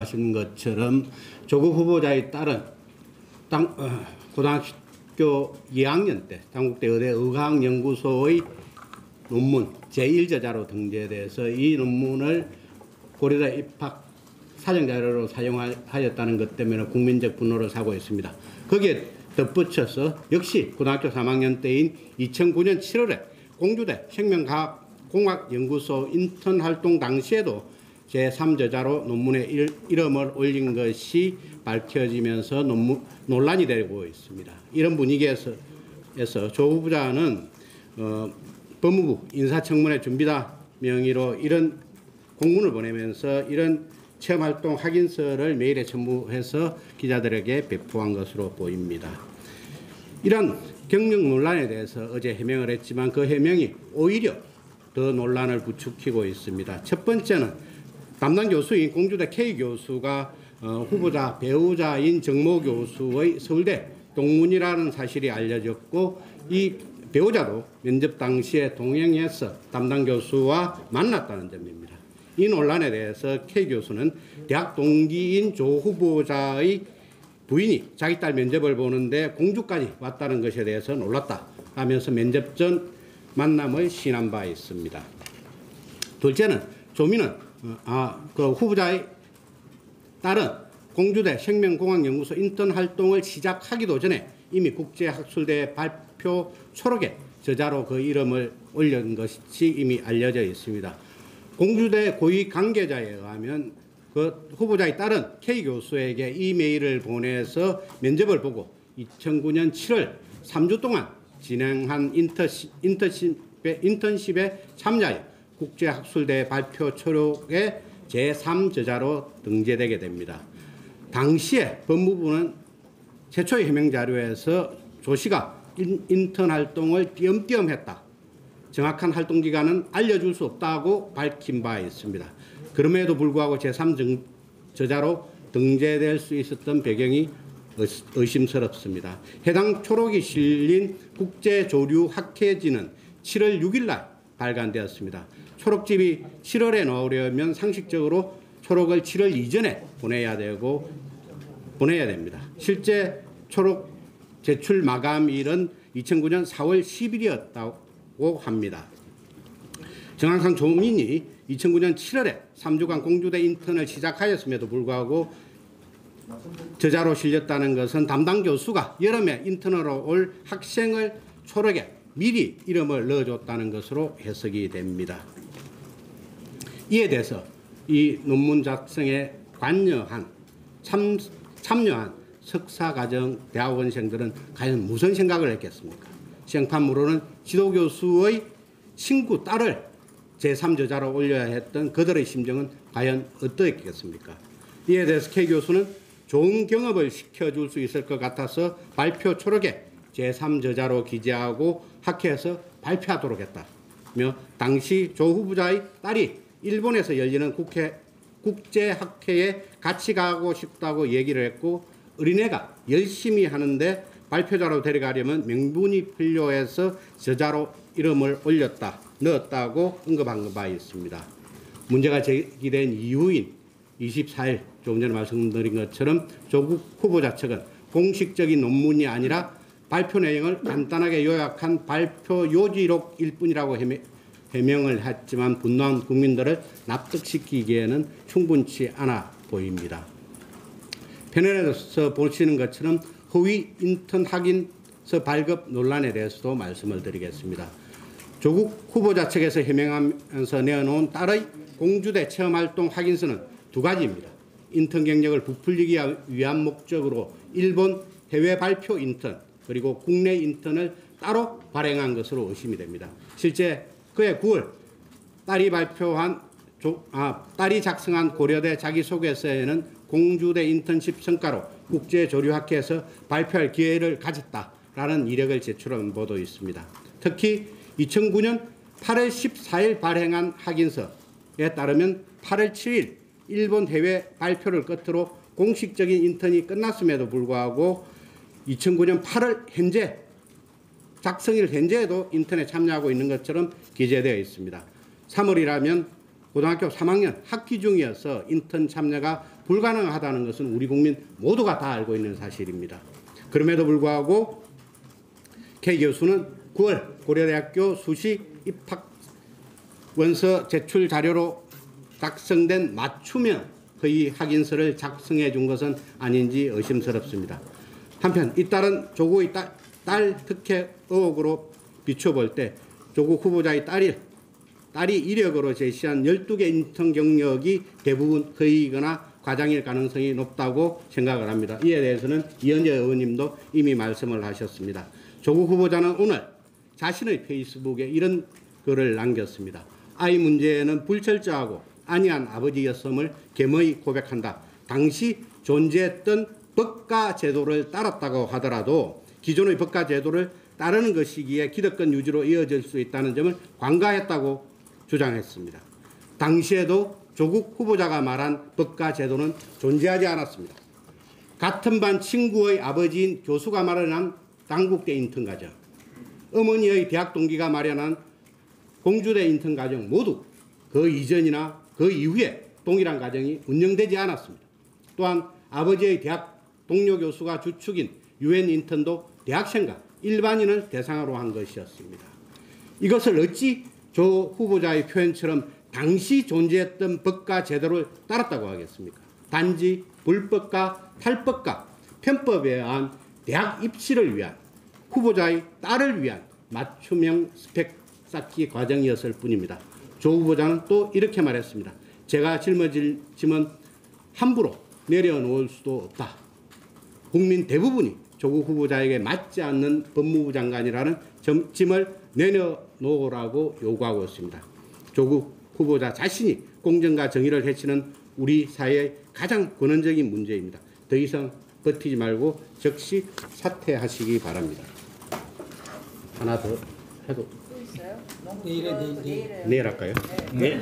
하신 것처럼 조국 후보자의 딸은 고등학교 2학년 때 당국대 의대 의학연구소의 논문 제1저자로 등재돼서 이 논문을 고려대 입학 사정자료로 사용하였다는 것 때문에 국민적 분노를 사고 있습니다. 거기에 덧붙여서 역시 고등학교 3학년 때인 2009년 7월에 공주대 생명과학공학연구소 인턴 활동 당시에도 제3저자로 논문에 이름을 올린 것이 밝혀지면서 논란이 되고 있습니다. 이런 분위기에서 조 후보자는 법무부 인사청문회 준비다 명의로 이런 공문을 보내면서 이런 체험활동 확인서를 메일에 첨부해서 기자들에게 배포한 것으로 보입니다. 이런 경력 논란에 대해서 어제 해명을 했지만 그 해명이 오히려 더 논란을 부추기고 있습니다. 첫 번째는 담당 교수인 공주대 K 교수가 후보자 배우자인 정모 교수의 서울대 동문이라는 사실이 알려졌고 이 배우자도 면접 당시에 동행해서 담당 교수와 만났다는 점입니다. 이 논란에 대해서 K 교수는 대학 동기인 조 후보자의 부인이 자기 딸 면접을 보는데 공주까지 왔다는 것에 대해서 놀랐다 하면서 면접 전 만남을 시인한 바 있습니다. 둘째는 조미는 그 후보자의 딸은 공주대 생명공학연구소 인턴 활동을 시작하기도 전에 이미 국제학술대 발표 초록에 저자로 그 이름을 올린 것이 이미 알려져 있습니다. 공주대 고위 관계자에 의하면 그 후보자의 딸은 K 교수에게 이메일을 보내서 면접을 보고 2009년 7월 3주 동안 진행한 인턴십에 참여하여 국제학술대 발표 초록의 제3저자로 등재되게 됩니다. 당시에 법무부는 최초의 해명 자료에서 조 씨가 인턴 활동을 띄엄띄엄 했다. 정확한 활동 기간은 알려줄 수 없다고 밝힌 바 있습니다. 그럼에도 불구하고 제3저자로 등재될 수 있었던 배경이 의심스럽습니다. 해당 초록이 실린 국제조류학회지는 7월 6일 날 발간되었습니다. 초록집이 7월에 나오려면 상식적으로 초록을 7월 이전에 보내야 됩니다. 실제 초록 제출 마감일은 2009년 4월 10일이었다고 합니다. 정황상 조민이 2009년 7월에 3주간 공주대 인턴을 시작하였음에도 불구하고 저자로 실렸다는 것은 담당 교수가 여름에 인턴으로 올 학생을 초록에 미리 이름을 넣어줬다는 것으로 해석이 됩니다. 이에 대해서 이 논문 작성에 참여한 석사과정 대학원생들은 과연 무슨 생각을 했겠습니까? 시행판으로는 지도교수의 친구 딸을 제3저자로 올려야 했던 그들의 심정은 과연 어떠했겠습니까? 이에 대해서 K 교수는 좋은 경험을 시켜줄 수 있을 것 같아서 발표 초록에 제3저자로 기재하고 학회에서 발표하도록 했다며 당시 조 후보자의 딸이 일본에서 열리는 국제학회에 같이 가고 싶다고 얘기를 했고 어린애가 열심히 하는데 발표자로 데려가려면 명분이 필요해서 저자로 이름을 넣었다고 언급한 바 있습니다. 문제가 제기된 이후인 24일 조금 전에 말씀드린 것처럼 조국 후보자 측은 공식적인 논문이 아니라 발표 내용을 간단하게 요약한 발표 요지록일 뿐이라고 해명을 했지만 분노한 국민들을 납득시키기에는 충분치 않아 보입니다. 패널에서 보시는 것처럼 허위 인턴 확인서 발급 논란에 대해서도 말씀을 드리겠습니다. 조국 후보자 측에서 해명하면서 내어놓은 딸의 공주대 체험활동 확인서는 두 가지입니다. 인턴 경력을 부풀리기 위한 목적으로 일본 해외 발표 인턴 그리고 국내 인턴을 따로 발행한 것으로 의심이 됩니다. 실제 그해 9월 딸이 작성한 고려대 자기소개서에는 공주대 인턴십 성과로 국제조류학회에서 발표할 기회를 가졌다라는 이력을 제출한 바도 있습니다. 특히 2009년 8월 14일 발행한 확인서에 따르면 8월 7일 일본 해외 발표를 끝으로 공식적인 인턴이 끝났음에도 불구하고 2009년 8월 작성일 현재에도 인턴에 참여하고 있는 것처럼 기재되어 있습니다. 3월이라면 고등학교 3학년 학기 중이어서 인턴 참여가 불가능하다는 것은 우리 국민 모두가 다 알고 있는 사실입니다. 그럼에도 불구하고 K 교수는 9월 고려대학교 수시 입학 원서 제출 자료로 작성된 맞춤형 허위 확인서를 작성해 준 것은 아닌지 의심스럽습니다. 한편 잇따른 조국의 딸 특혜 의혹으로 비춰볼 때 조국 후보자의 딸이 이력으로 제시한 12개 인턴 경력이 대부분 허위이거나 과장일 가능성이 높다고 생각을 합니다. 이에 대해서는 이현재 의원님도 이미 말씀을 하셨습니다. 조국 후보자는 오늘 자신의 페이스북에 이런 글을 남겼습니다. 아이 문제는 불철저하고 안이한 아버지였음을 겸허히 고백한다. 당시 존재했던 법과 제도를 따랐다고 하더라도 기존의 법과 제도를 따르는 것이기에 기득권 유지로 이어질 수 있다는 점을 관가했다고 주장했습니다. 당시에도 조국 후보자가 말한 법과 제도는 존재하지 않았습니다. 같은 반 친구의 아버지인 교수가 마련한 당국대 인턴 과정, 어머니의 대학 동기가 마련한 공주대 인턴 과정 모두 그 이전이나 그 이후에 동일한 과정이 운영되지 않았습니다. 또한 아버지의 대학 동료 교수가 주축인 UN 인턴도 대학생과 일반인을 대상으로 한 것이었습니다. 이것을 어찌 조 후보자의 표현처럼 당시 존재했던 법과 제도를 따랐다고 하겠습니까? 단지 불법과 탈법과 편법에 의한 대학 입시를 위한 후보자의 딸을 위한 맞춤형 스펙 쌓기 과정이었을 뿐입니다. 조 후보자는 또 이렇게 말했습니다. 제가 짊어질 짐은 함부로 내려놓을 수도 없다. 국민 대부분이 조국 후보자에게 맞지 않는 법무부 장관이라는 짐을 내려놓으라고 요구하고 있습니다. 조국 후보자 자신이 공정과 정의를 해치는 우리 사회의 가장 근원적인 문제입니다. 더 이상 버티지 말고 즉시 사퇴하시기 바랍니다. 하나 더 해도 내일 내일 할까요? 네.